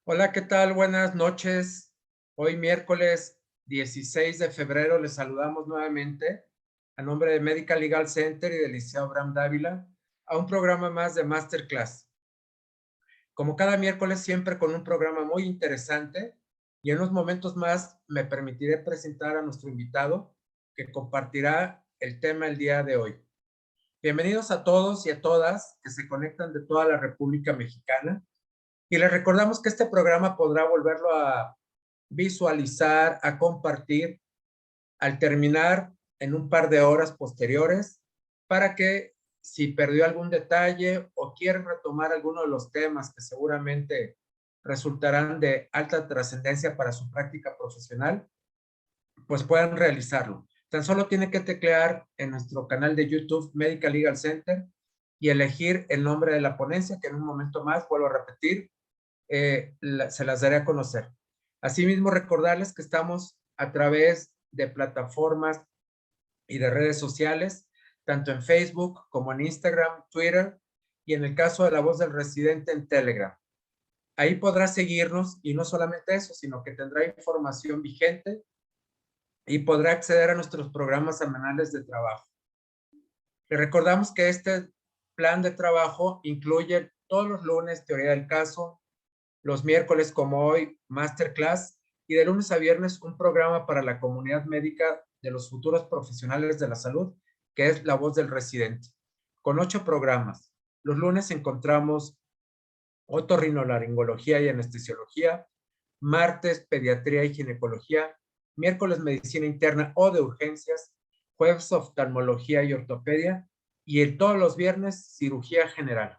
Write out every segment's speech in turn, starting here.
Hola, ¿qué tal? Buenas noches. Hoy miércoles 16 de febrero les saludamos nuevamente a nombre de Medical Legal Center y del Liceo Abraham Dávila a un programa más de Masterclass. Como cada miércoles, siempre con un programa muy interesante y en unos momentos más me permitiré presentar a nuestro invitado que compartirá el tema el día de hoy. Bienvenidos a todos y a todas que se conectan de toda la República Mexicana. Y les recordamos que este programa podrá volverlo a visualizar, a compartir al terminar en un par de horas posteriores para que si perdió algún detalle o quiere retomar alguno de los temas que seguramente resultarán de alta trascendencia para su práctica profesional, pues puedan realizarlo. Tan solo tiene que teclear en nuestro canal de YouTube Medical Legal Center y elegir el nombre de la ponencia, que en un momento más, vuelvo a repetir, se las daré a conocer. Asimismo, recordarles que estamos a través de plataformas y de redes sociales, tanto en Facebook como en Instagram, Twitter y en el caso de La Voz del Residente en Telegram. Ahí podrá seguirnos y no solamente eso, sino que tendrá información vigente y podrá acceder a nuestros programas semanales de trabajo. Le recordamos que este plan de trabajo incluye todos los lunes teoría del caso, los miércoles como hoy, masterclass, y de lunes a viernes un programa para la comunidad médica de los futuros profesionales de la salud, que es La Voz del Residente, con 8 programas. Los lunes encontramos otorrinolaringología y anestesiología, martes pediatría y ginecología, miércoles medicina interna o de urgencias, jueves oftalmología y ortopedia, y todos los viernes cirugía general.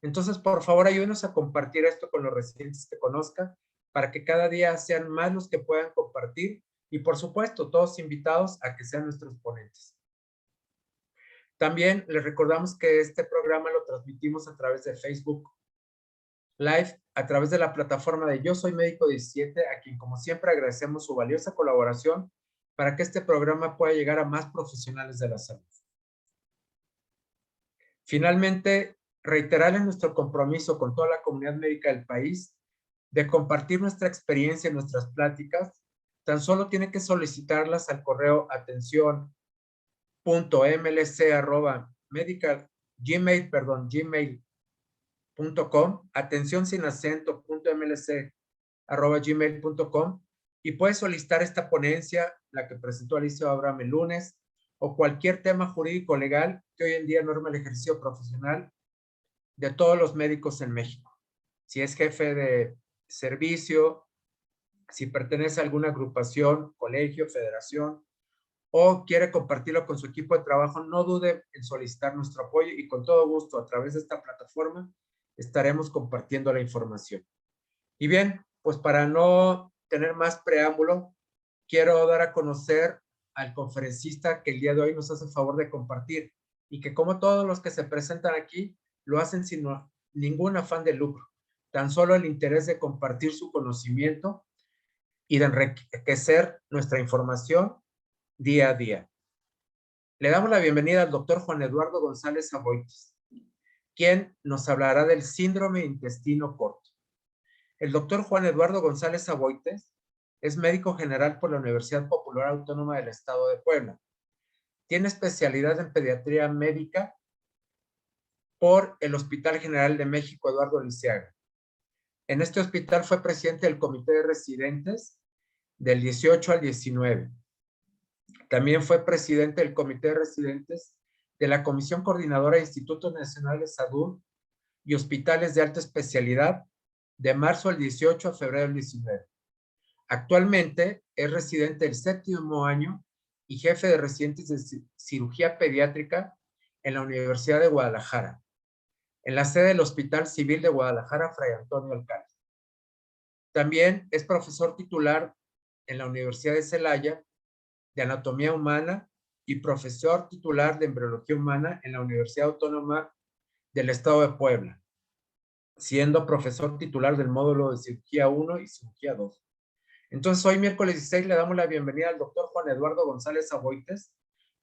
Entonces, por favor, ayúdenos a compartir esto con los residentes que conozcan para que cada día sean más los que puedan compartir y, por supuesto, todos invitados a que sean nuestros ponentes. También les recordamos que este programa lo transmitimos a través de Facebook Live, a través de la plataforma de Yo Soy Médico 17, a quien, como siempre, agradecemos su valiosa colaboración para que este programa pueda llegar a más profesionales de la salud. Finalmente, reiterarles nuestro compromiso con toda la comunidad médica del país de compartir nuestra experiencia en nuestras pláticas. Tan solo tiene que solicitarlas al correo gmail.com, atención sin acento, gmail.com, y puede solicitar esta ponencia, la que presentó Alicia Abraham el lunes, o cualquier tema jurídico legal que hoy en día norma el ejercicio profesional de todos los médicos en México. Si es jefe de servicio, si pertenece a alguna agrupación, colegio, federación, o quiere compartirlo con su equipo de trabajo, no dude en solicitar nuestro apoyo y con todo gusto a través de esta plataforma estaremos compartiendo la información. Y bien, pues para no tener más preámbulo, quiero dar a conocer al conferencista que el día de hoy nos hace el favor de compartir y que, como todos los que se presentan aquí, lo hacen sin ningún afán de lucro, tan solo el interés de compartir su conocimiento y de enriquecer nuestra información día a día. Le damos la bienvenida al doctor Juan Eduardo González Aboites, quien nos hablará del síndrome de intestino corto. El doctor Juan Eduardo González Aboites es médico general por la Universidad Popular Autónoma del Estado de Puebla. Tiene especialidad en pediatría médica por el Hospital General de México Eduardo Lisiaga. En este hospital fue presidente del Comité de Residentes del 18 al 19. También fue presidente del Comité de Residentes de la Comisión Coordinadora de Institutos Nacionales de Salud y Hospitales de Alta Especialidad de marzo del 18 a febrero del 19. Actualmente es residente del 7º año y jefe de residentes de cirugía pediátrica en la Universidad de Guadalajara, en la sede del Hospital Civil de Guadalajara, Fray Antonio Alcalde. También es profesor titular en la Universidad de Celaya de Anatomía Humana y profesor titular de Embriología Humana en la Universidad Autónoma del Estado de Puebla, siendo profesor titular del módulo de Cirugía 1 y Cirugía 2. Entonces, hoy miércoles 16 le damos la bienvenida al doctor Juan Eduardo González Aboites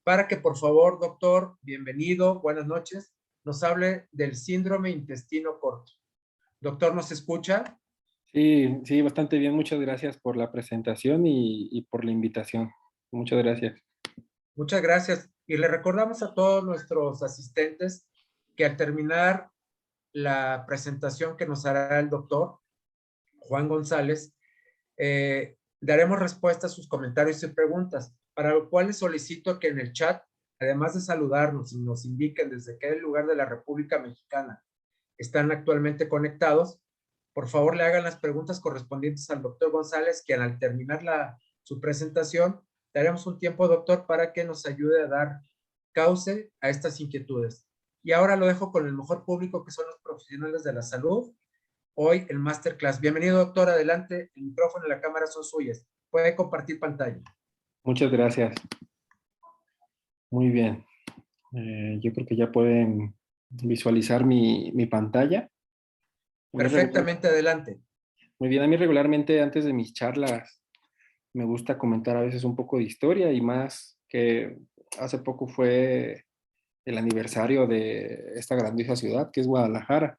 para que, por favor, doctor, bienvenido, buenas noches, nos hable del síndrome intestino corto. Doctor, ¿nos escucha? Sí, sí, bastante bien. Muchas gracias por la presentación y por la invitación. Muchas gracias. Muchas gracias. Y le recordamos a todos nuestros asistentes que al terminar la presentación que nos hará el doctor Juan González, daremos respuesta a sus comentarios y preguntas, para lo cual les solicito que en el chat, además de saludarnos y nos indiquen desde qué lugar de la República Mexicana están actualmente conectados, por favor le hagan las preguntas correspondientes al doctor González, quien al terminar su presentación, daremos un tiempo, doctor, para que nos ayude a dar cauce a estas inquietudes. Y ahora lo dejo con el mejor público, que son los profesionales de la salud. Hoy el Masterclass. Bienvenido, doctor. Adelante. El micrófono y la cámara son suyas. Puede compartir pantalla. Muchas gracias. Muy bien. Yo creo que ya pueden visualizar mi pantalla. A mí Perfectamente, adelante. Muy bien, a mí regularmente antes de mis charlas me gusta comentar a veces un poco de historia y más que hace poco fue el aniversario de esta grandiosa ciudad que es Guadalajara.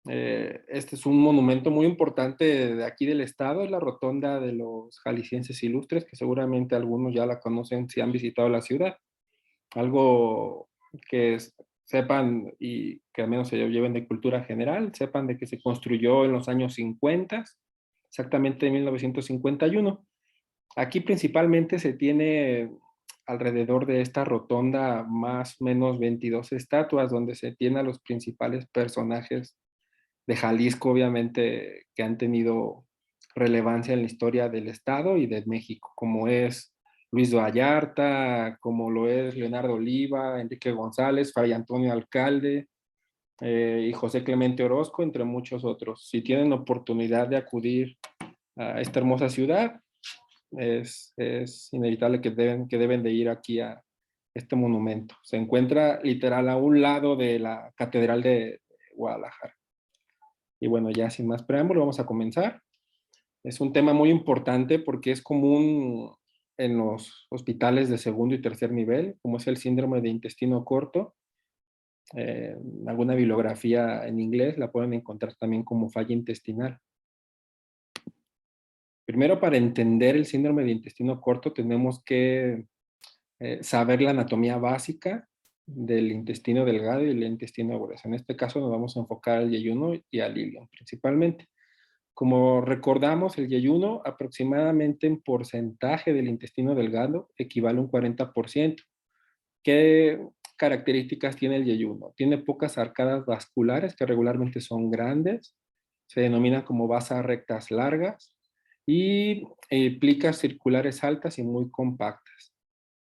Este es un monumento muy importante de aquí del estado, es la Rotonda de los Jaliscienses Ilustres, que seguramente algunos ya la conocen si han visitado la ciudad. Algo que sepan y que al menos se lleven de cultura general, sepan de que se construyó en los años 50, exactamente en 1951. Aquí principalmente se tiene alrededor de esta rotonda más o menos 22 estatuas donde se tiene a los principales personajes de Jalisco, obviamente, que han tenido relevancia en la historia del Estado y de México, como es Luis Vallarta, como lo es Leonardo Oliva, Enrique González, Fray Antonio Alcalde y José Clemente Orozco, entre muchos otros. Si tienen oportunidad de acudir a esta hermosa ciudad, es inevitable que deben de ir aquí a este monumento. Se encuentra literal a un lado de la Catedral de Guadalajara. Y bueno, ya sin más preámbulo, vamos a comenzar. Es un tema muy importante porque es común en los hospitales de segundo y tercer nivel, como es el síndrome de intestino corto. Alguna bibliografía en inglés la pueden encontrar también como falla intestinal. Primero, para entender el síndrome de intestino corto, tenemos que saber la anatomía básica del intestino delgado y el intestino grueso. En este caso nos vamos a enfocar al yeyuno y al ilion principalmente. Como recordamos, el yeyuno aproximadamente en porcentaje del intestino delgado equivale a un 40%. ¿Qué características tiene el yeyuno? Tiene pocas arcadas vasculares que regularmente son grandes, se denominan como vasas rectas largas y plicas circulares altas y muy compactas.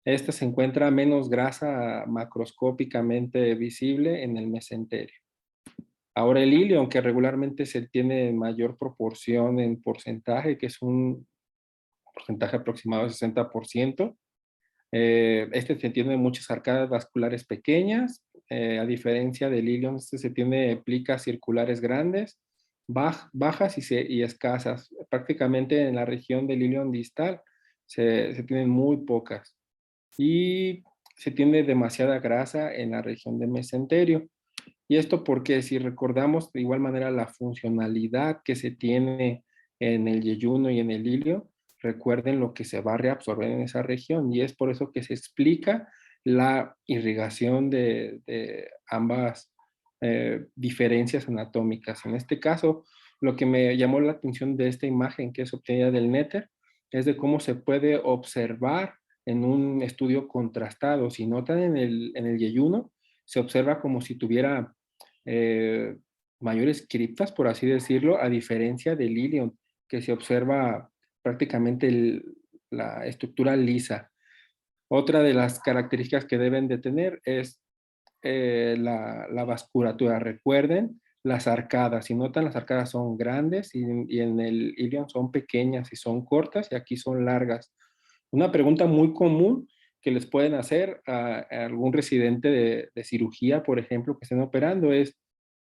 Esta se encuentra menos grasa macroscópicamente visible en el mesenterio. Ahora el hilio, aunque regularmente se tiene en mayor proporción en porcentaje, que es un porcentaje aproximado del 60%, este se tiene muchas arcadas vasculares pequeñas, a diferencia del ilion, este se tiene plicas circulares grandes, bajas y escasas. Prácticamente en la región del ilion distal se tienen muy pocas. Y se tiene demasiada grasa en la región del mesenterio. Y esto porque si recordamos de igual manera la funcionalidad que se tiene en el yeyuno y en el ilio, recuerden lo que se va a reabsorber en esa región y es por eso que se explica la irrigación de ambas diferencias anatómicas. En este caso, lo que me llamó la atención de esta imagen que es obtenida del Néter es de cómo se puede observar en un estudio contrastado. Si notan en el yeyuno, se observa como si tuviera eh, mayores criptas, por así decirlo, a diferencia del ilion, que se observa prácticamente la estructura lisa. Otra de las características que deben de tener es la vasculatura. Recuerden las arcadas. Si notan, las arcadas son grandes y en el ilion son pequeñas y son cortas y aquí son largas. Una pregunta muy común que les pueden hacer a algún residente de cirugía, por ejemplo, que estén operando es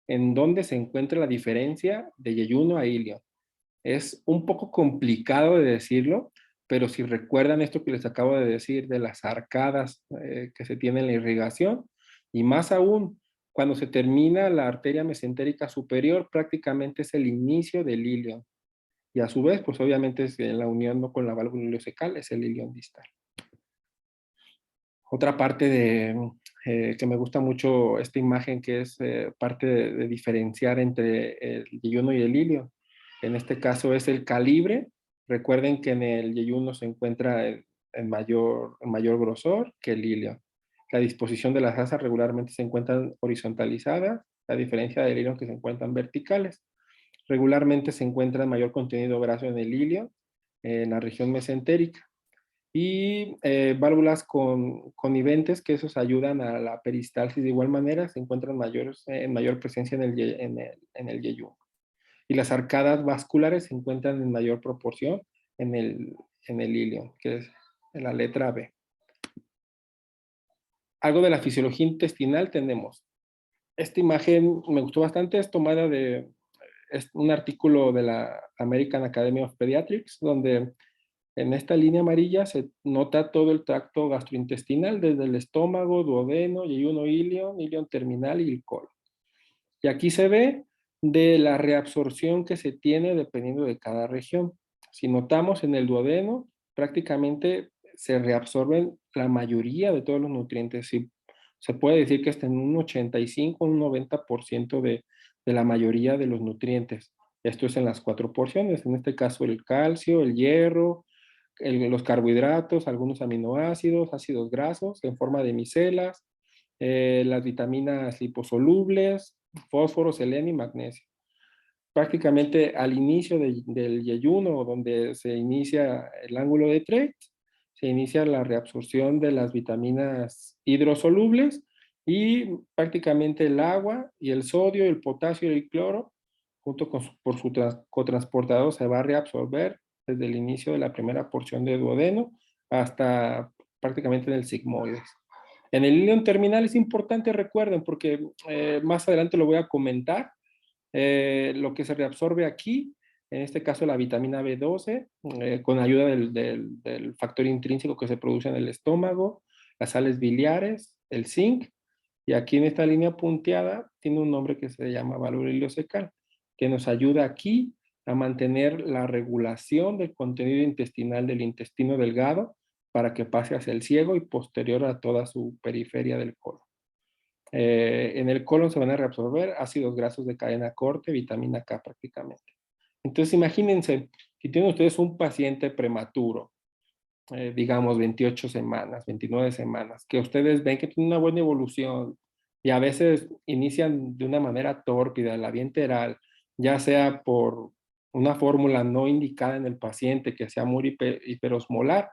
¿en dónde se encuentra la diferencia de yeyuno a ilio? Es un poco complicado de decirlo, pero si recuerdan esto que les acabo de decir de las arcadas que se tiene en la irrigación, y más aún Cuando se termina la arteria mesentérica superior, prácticamente es el inicio del ilion. Y a su vez, pues obviamente es la unión ¿no? con la válvula ileocecal, es el ilion distal. Otra parte que me gusta mucho esta imagen, que es parte de diferenciar entre el yeyuno y el ilion. En este caso es el calibre. Recuerden que en el yeyuno se encuentra en mayor grosor que el ilion. La disposición de las asas regularmente se encuentran horizontalizadas, a diferencia del ilion que se encuentran verticales. Regularmente se encuentra mayor contenido graso en el ilion, en la región mesentérica. Y válvulas coniventes, que esos ayudan a la peristalsis de igual manera, se encuentran en mayor presencia en el yeyuno. Y las arcadas vasculares se encuentran en mayor proporción en el ilion, que es en la letra B. Algo de la fisiología intestinal tenemos. Esta imagen me gustó bastante, es tomada de un artículo de la American Academy of Pediatrics, donde en esta línea amarilla se nota todo el tracto gastrointestinal, desde el estómago, duodeno, yeyuno, ilion terminal y el colon. Y aquí se ve de la reabsorción que se tiene dependiendo de cada región. Si notamos en el duodeno, prácticamente se reabsorben la mayoría de todos los nutrientes. Sí, se puede decir que está en un 85, un 90% de la mayoría de los nutrientes. Esto es en las 4 porciones, en este caso el calcio, el hierro, los carbohidratos, algunos aminoácidos, ácidos grasos en forma de micelas, las vitaminas liposolubles, fósforo, selenio y magnesio. Prácticamente al inicio del yeyuno, donde se inicia el ángulo de Trecht, se inicia la reabsorción de las vitaminas hidrosolubles y prácticamente el agua y el sodio, el potasio y el cloro, junto con por su cotransportador, se va a reabsorber desde el inicio de la primera porción de duodeno hasta prácticamente en el sigmoides. En el ilion terminal es importante, recuerden, porque más adelante lo voy a comentar, lo que se reabsorbe aquí, en este caso la vitamina B12, con ayuda del factor intrínseco que se produce en el estómago, las sales biliares, el zinc, y aquí en esta línea punteada tiene un nombre que se llama válvula ileocecal, que nos ayuda aquí a mantener la regulación del contenido intestinal del intestino delgado para que pase hacia el ciego y posterior a toda su periferia del colon. En el colon se van a reabsorber ácidos grasos de cadena corta, vitamina K prácticamente. Entonces imagínense, si tienen ustedes un paciente prematuro, digamos 28 semanas, 29 semanas, que ustedes ven que tiene una buena evolución y a veces inician de una manera tórpida la vía enteral, ya sea por una fórmula no indicada en el paciente, que sea muy hiperosmolar.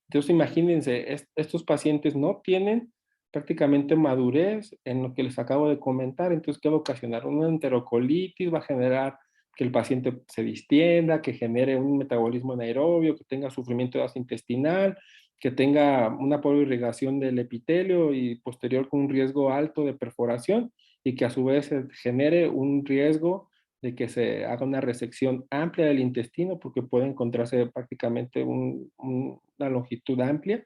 Entonces imagínense, estos pacientes no tienen prácticamente madurez en lo que les acabo de comentar, entonces ¿qué va a ocasionar? Una enterocolitis, va a generar que el paciente se distienda, que genere un metabolismo anaerobio, que tenga sufrimiento de gas intestinal, que tenga una irrigación del epitelio y posterior con un riesgo alto de perforación y que a su vez genere un riesgo de que se haga una resección amplia del intestino porque puede encontrarse prácticamente una longitud amplia.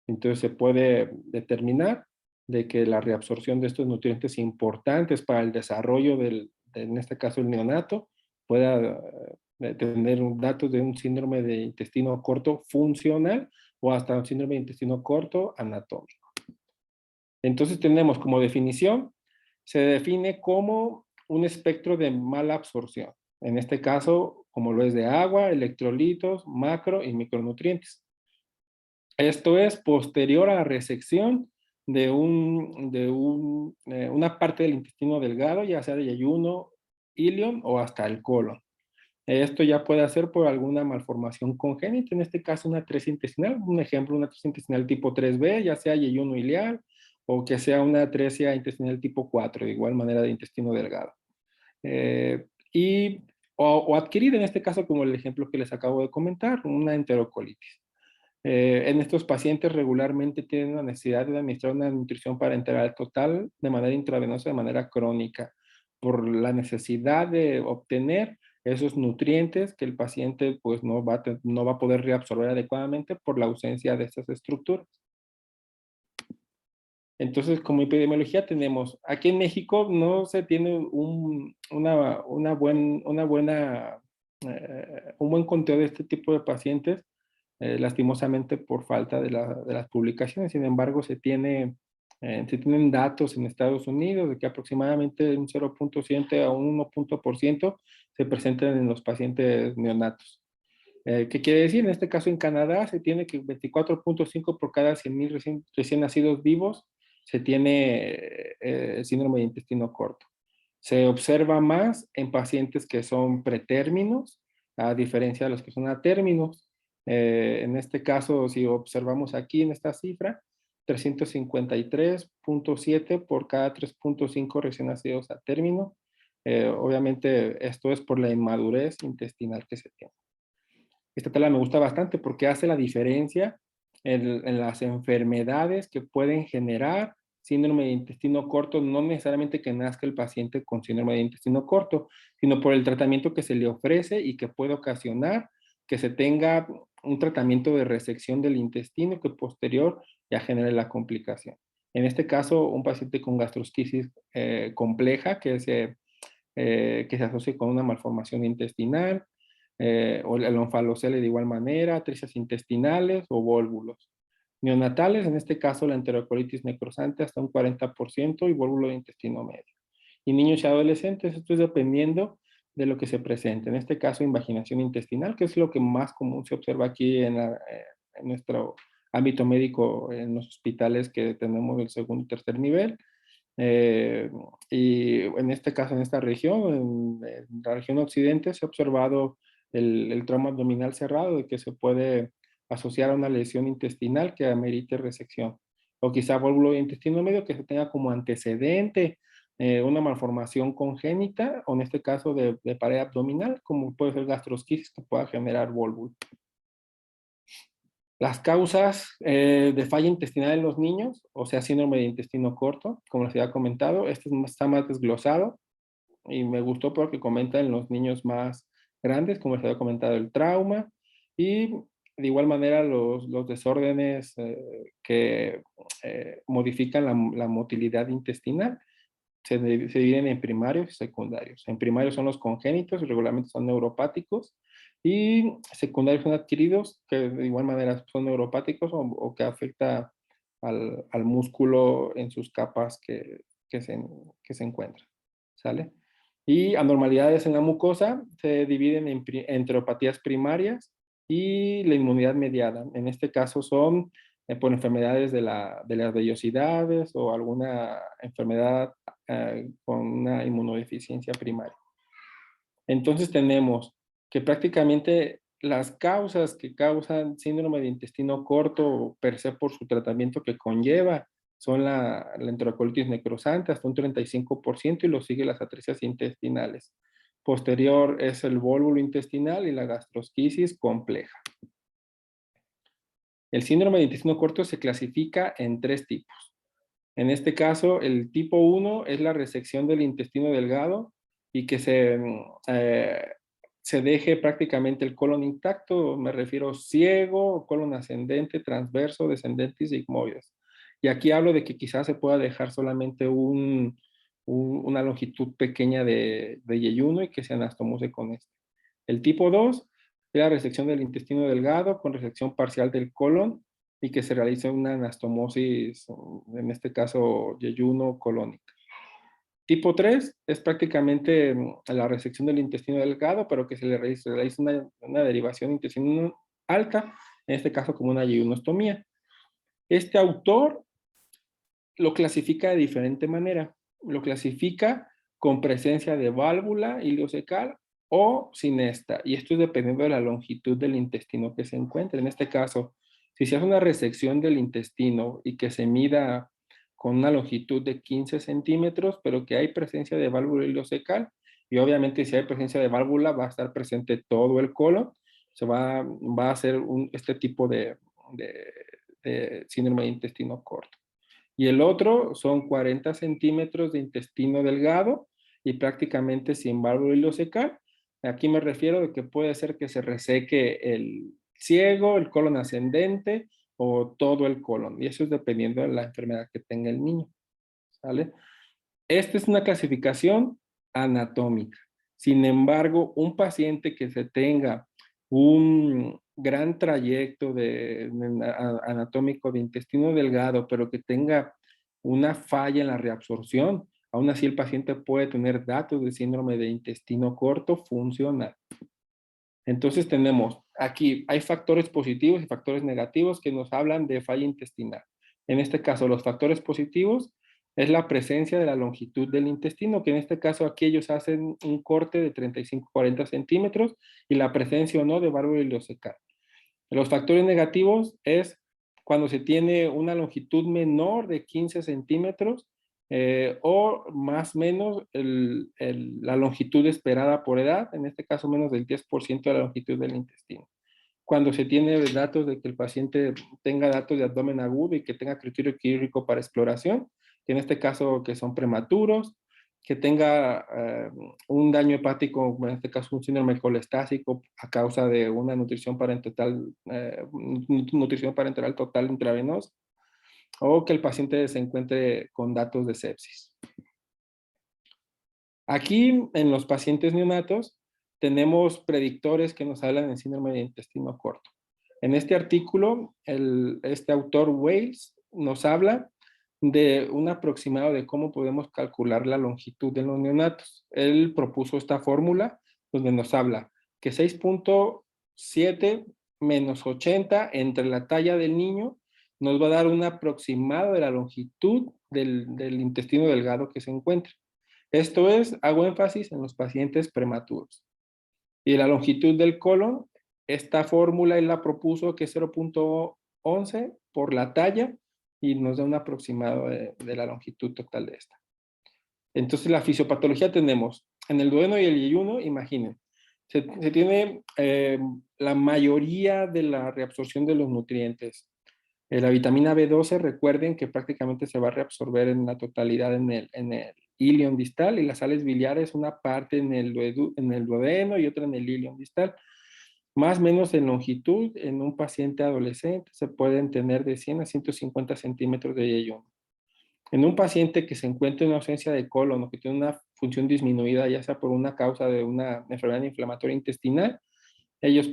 Entonces se puede determinar de que la reabsorción de estos nutrientes importantes para el desarrollo en este caso el neonato, pueda tener datos de un síndrome de intestino corto funcional o hasta un síndrome de intestino corto anatómico. Entonces tenemos como definición, se define como un espectro de mala absorción. En este caso, como lo es de agua, electrolitos, macro y micronutrientes. Esto es posterior a la resección de una parte del intestino delgado, ya sea de yeyuno, ilion o hasta el colon. Esto ya puede ser por alguna malformación congénita, en este caso una atresia intestinal, un ejemplo, una atresia intestinal tipo 3B, ya sea yeyuno ilial o que sea una atresia intestinal tipo 4, de igual manera de intestino delgado. O adquirir, en este caso, como el ejemplo que les acabo de comentar, una enterocolitis. En estos pacientes regularmente tienen la necesidad de administrar una nutrición parenteral total de manera intravenosa, de manera crónica, por la necesidad de obtener esos nutrientes que el paciente pues no va a poder reabsorber adecuadamente por la ausencia de estas estructuras. Entonces, como epidemiología tenemos, aquí en México no se tiene un buen conteo de este tipo de pacientes, lastimosamente por falta de las publicaciones. Sin embargo, se tienen datos en Estados Unidos de que aproximadamente un 0.7 a un 1% se presentan en los pacientes neonatos. ¿Qué quiere decir? En este caso en Canadá se tiene que 24.5 por cada 100,000 recién nacidos vivos se tiene síndrome de intestino corto. Se observa más en pacientes que son pretérminos, a diferencia de los que son a términos. En este caso, si observamos aquí en esta cifra, 353.7 por cada 3.5 recién nacidos a término. Obviamente esto es por la inmadurez intestinal que se tiene. Esta tabla me gusta bastante porque hace la diferencia en las enfermedades que pueden generar síndrome de intestino corto, no necesariamente que nazca el paciente con síndrome de intestino corto, sino por el tratamiento que se le ofrece y que puede ocasionar que se tenga un tratamiento de resección del intestino que posterior ya genere la complicación. En este caso, un paciente con gastrosquisis compleja que se asocia con una malformación intestinal, o el onfalocele de igual manera, tricias intestinales o vólvulos. Neonatales, en este caso la enterocolitis necrosante hasta un 40% y vólvulo de intestino medio. Y niños y adolescentes, esto es dependiendo de lo que se presente. En este caso, invaginación intestinal, que es lo que más común se observa aquí en nuestro ámbito médico, en los hospitales que tenemos del segundo y tercer nivel. Y en este caso, en esta región, en la región occidente, se ha observado el trauma abdominal cerrado, de que se puede asociar a una lesión intestinal que amerite resección. O quizá vólvulo de intestino medio que se tenga como antecedente una malformación congénita, o en este caso de pared abdominal, como puede ser gastrosquisis que pueda generar vólvulo. Las causas de falla intestinal en los niños, o sea, síndrome de intestino corto, como les había comentado, este está más desglosado y me gustó porque comenta en los niños más grandes, como les había comentado, el trauma y de igual manera los desórdenes que modifican la motilidad intestinal. Se dividen en primarios y secundarios. En primarios son los congénitos y regularmente son neuropáticos, y secundarios son adquiridos, que de igual manera son neuropáticos o que afecta al músculo en sus capas que se encuentran. ¿Sale? Y anormalidades en la mucosa se dividen en enteropatías primarias y la inmunidad mediada. En este caso son por enfermedades de las vellosidades o alguna enfermedad con una inmunodeficiencia primaria. Entonces tenemos que prácticamente las causas que causan síndrome de intestino corto per se por su tratamiento que conlleva son la enterocolitis necrosante hasta un 35% y lo sigue las atresias intestinales. Posterior es el vólvulo intestinal y la gastrosquisis compleja. El síndrome de intestino corto se clasifica en 3 tipos. En este caso, el tipo 1 es la resección del intestino delgado y que se deje prácticamente el colon intacto, me refiero ciego, colon ascendente, transverso, descendente y sigmoides. Y aquí hablo de que quizás se pueda dejar solamente una longitud pequeña de yeyuno y que se anastomose con este. El tipo 2 es la resección del intestino delgado con resección parcial del colon y que se realice una anastomosis, en este caso yeyuno colónica. Tipo 3 es prácticamente la resección del intestino delgado, pero que se le realiza una derivación intestinal alta, en este caso como una yeyunostomía. Este autor lo clasifica de diferente manera. Lo clasifica con presencia de válvula ileocecal o sin esta. Y esto es dependiendo de la longitud del intestino que se encuentre. En este caso, si se hace una resección del intestino y que se mida con una longitud de 15 centímetros, pero que hay presencia de válvula ileocecal, y obviamente si hay presencia de válvula va a estar presente todo el colon, se va a hacer este tipo de síndrome de intestino corto. Y el otro son 40 centímetros de intestino delgado y prácticamente sin válvula ileocecal. Aquí me refiero de que puede ser que se reseque el ciego, el colon ascendente o todo el colon. Y eso es dependiendo de la enfermedad que tenga el niño. ¿Sale? Esta es una clasificación anatómica. Sin embargo, un paciente que se tenga un gran trayecto anatómico de intestino delgado, pero que tenga una falla en la reabsorción, aún así el paciente puede tener datos de síndrome de intestino corto funcional. Entonces tenemos aquí, hay factores positivos y factores negativos que nos hablan de falla intestinal. En este caso, los factores positivos es la presencia de la longitud del intestino, que en este caso aquí ellos hacen un corte de 35-40 centímetros y la presencia o no de válvula ileocecal. Los factores negativos es cuando se tiene una longitud menor de 15 centímetros o más o menos la longitud esperada por edad, en este caso menos del 10% de la longitud del intestino. Cuando se tiene datos de que el paciente tenga datos de abdomen agudo y que tenga criterio quirúrgico para exploración, que en este caso que son prematuros, que tenga un daño hepático, en este caso un síndrome colestásico a causa de una nutrición parenteral total intravenosa, o que el paciente se encuentre con datos de sepsis. Aquí en los pacientes neonatos tenemos predictores que nos hablan del síndrome de intestino corto. En este artículo, este autor Wales nos habla de un aproximado de cómo podemos calcular la longitud de los neonatos. Él propuso esta fórmula donde nos habla que 6.7 menos 80 entre la talla del niño nos va a dar un aproximado de la longitud del intestino delgado que se encuentra. Esto es, hago énfasis en los pacientes prematuros. Y la longitud del colon, esta fórmula él la propuso que es 0.11 por la talla y nos da un aproximado de la longitud total de esta. Entonces la fisiopatología tenemos en el duodeno y el yeyuno, imaginen, se tiene la mayoría de la reabsorción de los nutrientes. La vitamina B12, recuerden que prácticamente se va a reabsorber en la totalidad en el ilion distal y las sales biliares, una parte en el duodeno y otra en el ilion distal. Más o menos en longitud, en un paciente adolescente se pueden tener de 100 a 150 centímetros de yeyuno. En un paciente que se encuentre en ausencia de colon o que tiene una función disminuida, ya sea por una causa de una enfermedad inflamatoria intestinal, ellos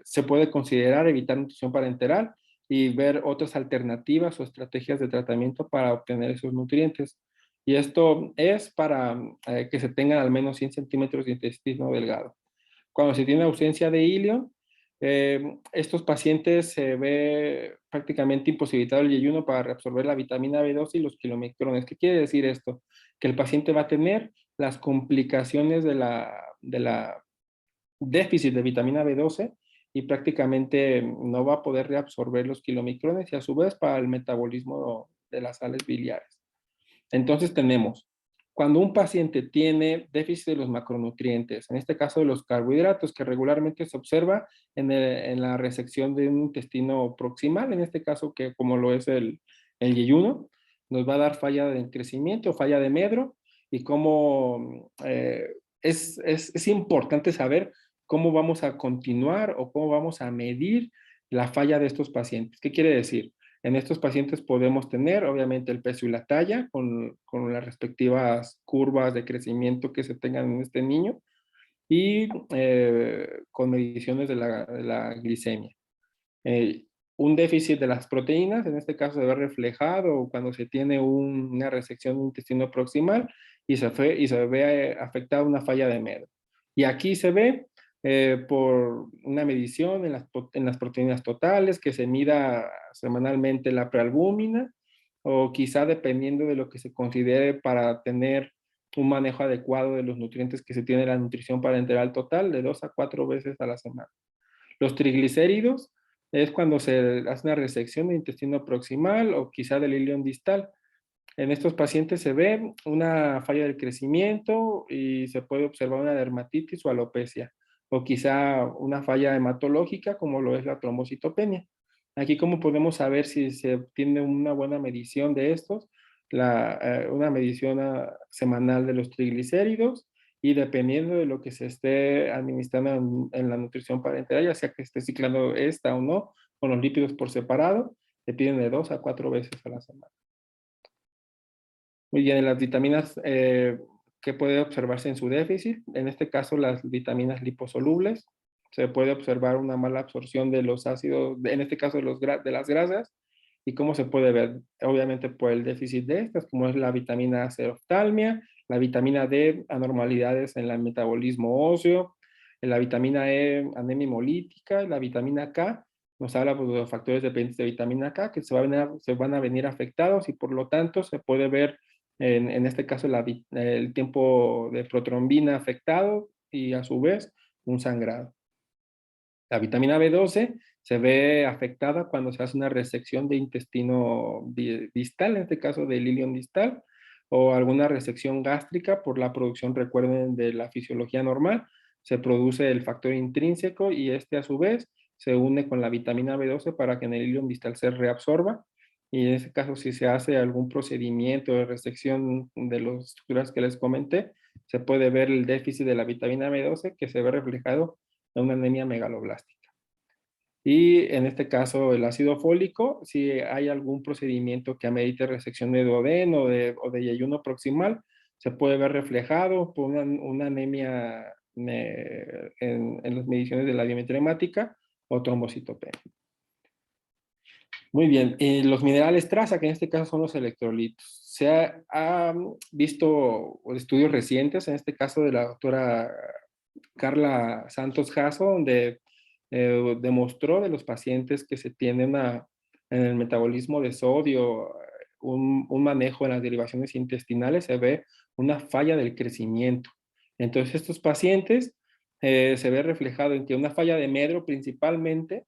se puede considerar evitar nutrición parenteral y ver otras alternativas o estrategias de tratamiento para obtener esos nutrientes. Y esto es para que se tengan al menos 100 centímetros de intestino delgado. Cuando se tiene ausencia de ilion, estos pacientes se ve prácticamente imposibilitado el yeyuno para reabsorber la vitamina B12 y los kilomicrones. ¿Qué quiere decir esto? Que el paciente va a tener las complicaciones de la déficit de vitamina B12 y prácticamente no va a poder reabsorber los kilomicrones y a su vez para el metabolismo de las sales biliares. Entonces tenemos, cuando un paciente tiene déficit de los macronutrientes, en este caso de los carbohidratos, que regularmente se observa en la resección de un intestino proximal, en este caso que como lo es el yeyuno, nos va a dar falla de crecimiento, falla de medro, y cómo es importante saber cómo vamos a continuar o cómo vamos a medir la falla de estos pacientes. ¿Qué quiere decir? En estos pacientes podemos tener, obviamente, el peso y la talla con las respectivas curvas de crecimiento que se tengan en este niño y con mediciones de la glicemia. Un déficit de las proteínas, en este caso se ve reflejado cuando se tiene una resección de intestino proximal y se ve afectada una falla de medro. Y aquí se ve por una medición en las proteínas totales, que se mida semanalmente la prealbúmina, o quizá dependiendo de lo que se considere para tener un manejo adecuado de los nutrientes que se tiene en la nutrición parenteral total, de 2 a 4 veces a la semana. Los triglicéridos es cuando se hace una resección de intestino proximal o quizá del ilion distal. En estos pacientes se ve una falla del crecimiento y se puede observar una dermatitis o alopecia, o quizá una falla hematológica como lo es la trombocitopenia. Aquí, ¿cómo podemos saber si se obtiene una buena medición de estos? Una medición semanal de los triglicéridos y dependiendo de lo que se esté administrando en la nutrición parenteral, ya sea que esté ciclando esta o no, con los lípidos por separado, se piden de 2 a 4 veces a la semana. Muy bien, las vitaminas que puede observarse en su déficit, en este caso las vitaminas liposolubles, se puede observar una mala absorción de los ácidos, en este caso de las grasas, y cómo se puede ver, obviamente por el déficit de estas, como es la vitamina C, oftalmia, la vitamina D, anormalidades en el metabolismo óseo, la vitamina E, anemia hemolítica, la vitamina K, nos habla pues, de los factores dependientes de vitamina K que se van a venir afectados y por lo tanto se puede ver en este caso el tiempo de protrombina afectado y a su vez un sangrado. La vitamina B12 se ve afectada cuando se hace una resección de intestino distal, en este caso del ilion distal, o alguna resección gástrica por la producción, recuerden, de la fisiología normal. Se produce el factor intrínseco y este a su vez se une con la vitamina B12 para que en el ilion distal se reabsorba. Y en ese caso, si se hace algún procedimiento de resección de las estructuras que les comenté, se puede ver el déficit de la vitamina B12 que se ve reflejado de una anemia megaloblástica. Y en este caso, el ácido fólico, si hay algún procedimiento que amerite resección de duodeno o de yeyuno proximal, se puede ver reflejado por una anemia en las mediciones de la biometría hemática o trombocitopenia. Muy bien, los minerales traza, que en este caso son los electrolitos. Se ha visto estudios recientes, en este caso de la doctora Carla Santos Jasso, donde demostró de los pacientes que se tiene en el metabolismo de sodio, un manejo en las derivaciones intestinales, se ve una falla del crecimiento. Entonces, estos pacientes se ve reflejado en que una falla de medro principalmente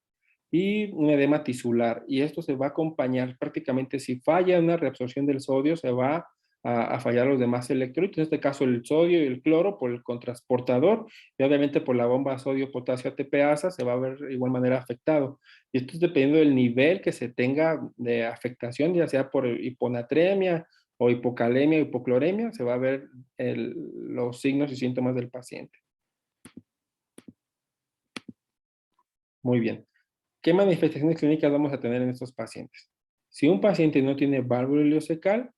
y un edema tisular. Y esto se va a acompañar prácticamente, si falla una reabsorción del sodio, se va a fallar los demás electrolitos, en este caso el sodio y el cloro por el contrasportador, y obviamente por la bomba sodio-potasio ATPasa se va a ver de igual manera afectado. Y esto es dependiendo del nivel que se tenga de afectación, ya sea por hiponatremia o hipocalemia o hipocloremia, se va a ver los signos y síntomas del paciente. Muy bien. ¿Qué manifestaciones clínicas vamos a tener en estos pacientes? Si un paciente no tiene válvula ileocecal,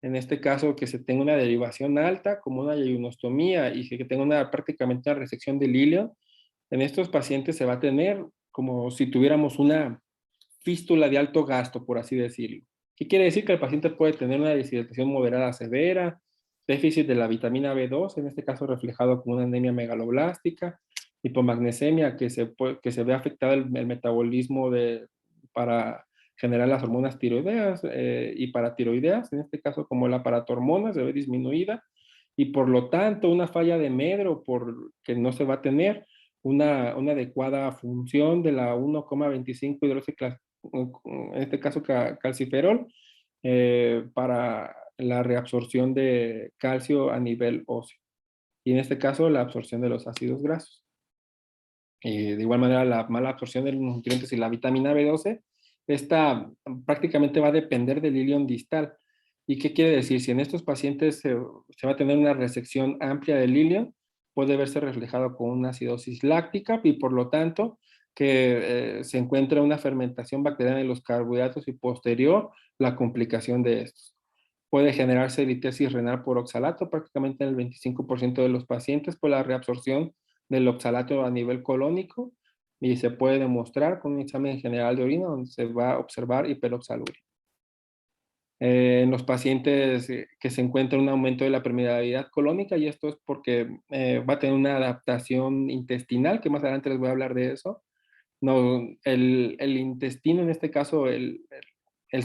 en este caso que se tenga una derivación alta, como una yeyunostomía y que tenga prácticamente una resección del ilio, en estos pacientes se va a tener como si tuviéramos una fístula de alto gasto, por así decirlo. ¿Qué quiere decir? Que el paciente puede tener una deshidratación moderada severa, déficit de la vitamina B2, en este caso reflejado como una anemia megaloblástica, hipomagnesemia, que se ve afectado el metabolismo para generar las hormonas tiroideas y paratiroideas, en este caso como la paratormona se ve disminuida, y por lo tanto una falla de medro que no se va a tener una adecuada función de la 1,25 hidroxiclas, en este caso calciferol, para la reabsorción de calcio a nivel óseo. Y en este caso, la absorción de los ácidos grasos. De igual manera, la mala absorción de los nutrientes y la vitamina B12, esta prácticamente va a depender del ilion distal. ¿Y qué quiere decir? Si en estos pacientes se va a tener una resección amplia del ilion, puede verse reflejado con una acidosis láctica y por lo tanto que se encuentra una fermentación bacteriana en los carbohidratos y posterior la complicación de estos. Puede generarse litesis renal por oxalato prácticamente en el 25% de los pacientes por la reabsorción del oxalato a nivel colónico y se puede demostrar con un examen general de orina donde se va a observar hiperoxaluria. En los pacientes que se encuentra un aumento de la permeabilidad colónica y esto es porque va a tener una adaptación intestinal, que más adelante les voy a hablar de eso. No, el intestino, en este caso el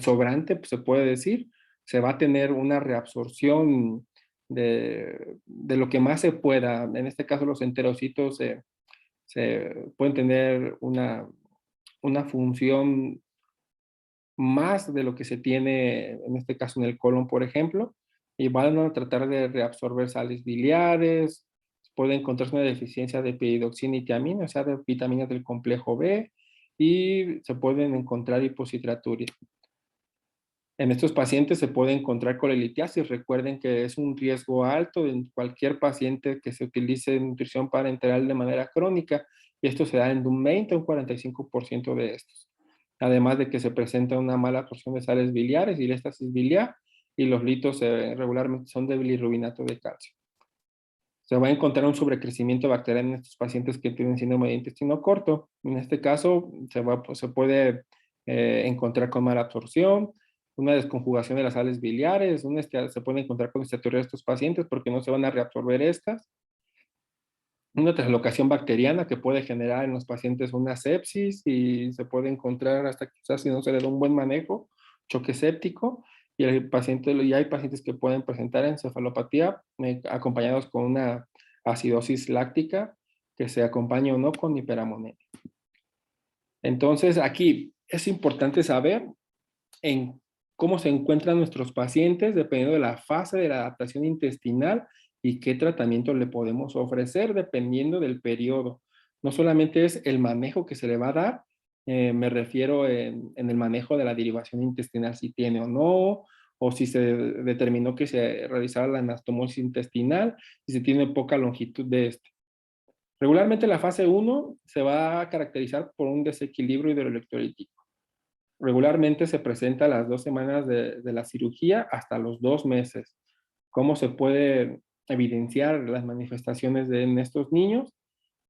sobrante, pues, se puede decir, se va a tener una reabsorción de lo que más se pueda. En este caso los enterocitos se pueden tener una función más de lo que se tiene, en este caso en el colon, por ejemplo, y van a tratar de reabsorber sales biliares, puede encontrarse una deficiencia de piridoxina y tiamina, o sea, de vitaminas del complejo B, y se pueden encontrar hipocitraturia. En estos pacientes se puede encontrar colelitiasis. Recuerden que es un riesgo alto en cualquier paciente que se utilice nutrición parenteral de manera crónica, y esto se da en un 20 a un 45% de estos. además de que se presenta una mala absorción de sales biliares y la estasis biliar, y los litos regularmente son de bilirrubinato de calcio. Se va a encontrar un sobrecrecimiento bacteriano en estos pacientes que tienen síndrome de intestino corto. En este caso, se puede encontrar con mala absorción, una desconjugación de las sales biliares, se puede encontrar con esteatorrea de estos pacientes porque no se van a reabsorber estas. Una translocación bacteriana que puede generar en los pacientes una sepsis y se puede encontrar hasta quizás si no se le da un buen manejo, choque séptico, y hay pacientes que pueden presentar encefalopatía acompañados con una acidosis láctica que se acompaña o no con hiperamonemia. Entonces, aquí es importante saber en cómo se encuentran nuestros pacientes dependiendo de la fase de la adaptación intestinal y qué tratamiento le podemos ofrecer dependiendo del periodo. No solamente es el manejo que se le va a dar, me refiero en el manejo de la derivación intestinal, si tiene o no, o si se determinó que se realizara la anastomosis intestinal, si se tiene poca longitud de este. Regularmente la fase 1 se va a caracterizar por un desequilibrio hidroelectrolítico. Regularmente se presenta a las 2 semanas de la cirugía hasta los 2 meses. ¿Cómo se puede evidenciar las manifestaciones en estos niños?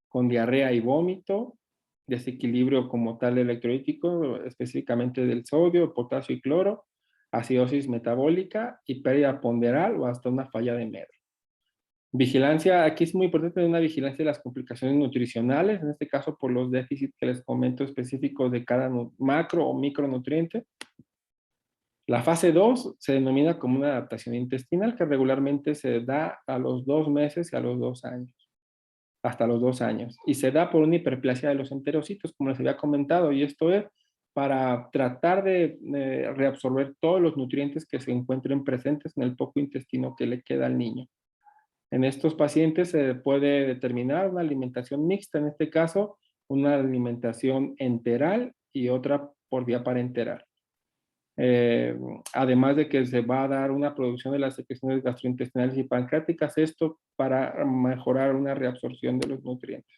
Con diarrea y vómito, desequilibrio como tal electrolítico, específicamente del sodio, potasio y cloro, acidosis metabólica y pérdida ponderal o hasta una falla de Medr. Vigilancia, aquí es muy importante tener una vigilancia de las complicaciones nutricionales, en este caso por los déficits que les comento específicos de cada macro o micronutriente. La fase 2 se denomina como una adaptación intestinal que regularmente se da a los 2 meses y a los 2 años, hasta los 2 años. Y se da por una hiperplasia de los enterocitos, como les había comentado, y esto es para tratar de reabsorber todos los nutrientes que se encuentren presentes en el poco intestino que le queda al niño. En estos pacientes se puede determinar una alimentación mixta, en este caso, una alimentación enteral y otra por vía parenteral. Además de que se va a dar una producción de las secreciones gastrointestinales y pancreáticas, esto para mejorar una reabsorción de los nutrientes.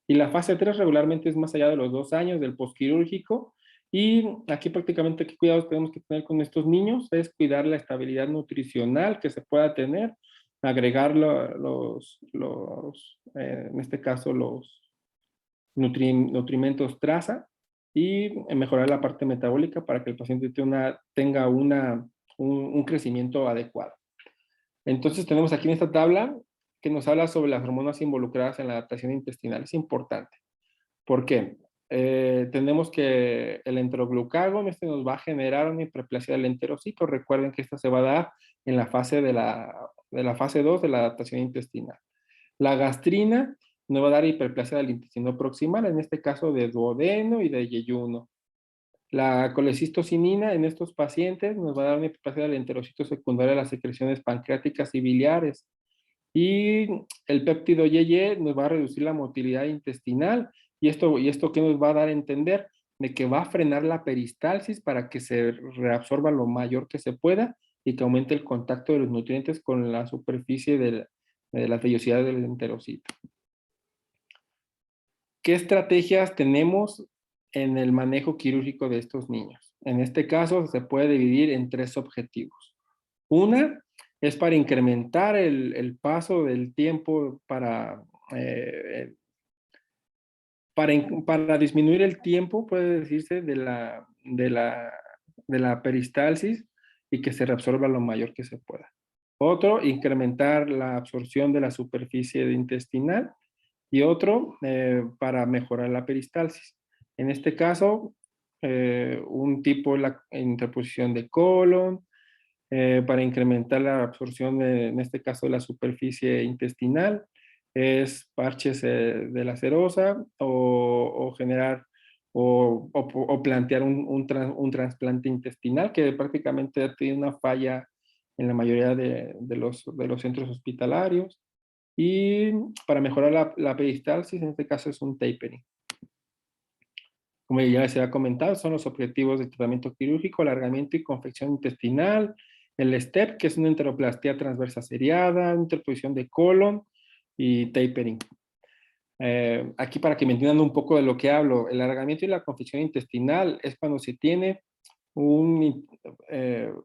Y la fase 3 regularmente es más allá de los 2 años del postquirúrgico, y aquí prácticamente qué cuidados tenemos que tener con estos niños es cuidar la estabilidad nutricional que se pueda tener, agregar en este caso los nutrimentos traza y mejorar la parte metabólica para que el paciente tenga un crecimiento adecuado. Entonces tenemos aquí en esta tabla que nos habla sobre las hormonas involucradas en la adaptación intestinal. Es importante. ¿Por qué? Tenemos que el enteroglucagón, este nos va a generar una hiperplasia del enterocito. Recuerden que esta se va a dar en la fase de la fase 2 de la adaptación intestinal. La gastrina nos va a dar hiperplasia del intestino proximal, en este caso de duodeno y de yeyuno. La colecistocinina en estos pacientes nos va a dar una hiperplasia del enterocito secundario a las secreciones pancreáticas y biliares. Y el péptido YY nos va a reducir la motilidad intestinal. ¿Y esto qué nos va a dar a entender? De que va a frenar la peristalsis para que se reabsorba lo mayor que se pueda y que aumente el contacto de los nutrientes con la superficie de la vellosidad del enterocito. ¿Qué estrategias tenemos en el manejo quirúrgico de estos niños? En este caso se puede dividir en 3 objetivos. Una es para incrementar el paso del tiempo para disminuir el tiempo, puede decirse, de la peristalsis y que se reabsorba lo mayor que se pueda. Otro, incrementar la absorción de la superficie intestinal. Y otro, para mejorar la peristalsis. En este caso, un tipo es la interposición de colon, para incrementar la absorción, en este caso, de la superficie intestinal, es parches de la serosa o generar o plantear un trasplante intestinal que prácticamente tiene una falla en la mayoría de los centros hospitalarios. Y para mejorar la peristalsis, en este caso es un tapering. Como ya les había comentado, son los objetivos del tratamiento quirúrgico: alargamiento y confección intestinal, el STEP, que es una enteroplastía transversa seriada, interposición de colon y tapering. Aquí para que me entiendan un poco de lo que hablo, el alargamiento y la confección intestinal es cuando se tiene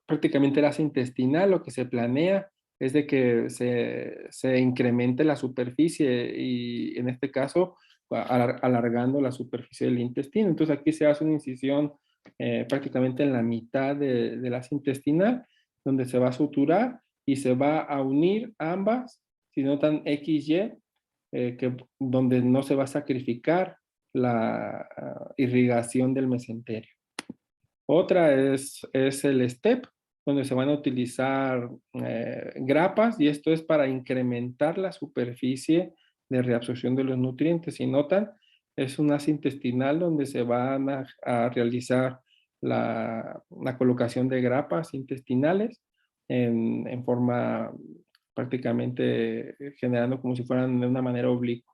prácticamente el asa intestinal. Lo que se planea es de que se incremente la superficie y en este caso alargando la superficie del intestino. Entonces aquí se hace una incisión prácticamente en la mitad del asa intestinal, donde se va a suturar y se va a unir ambas, si notan XY, donde no se va a sacrificar la irrigación del mesenterio. Otra es el STEP, donde se van a utilizar grapas, y esto es para incrementar la superficie de reabsorción de los nutrientes. Si notan, es un asa intestinal donde se van a realizar la colocación de grapas intestinales en forma prácticamente generando como si fueran de una manera oblicua.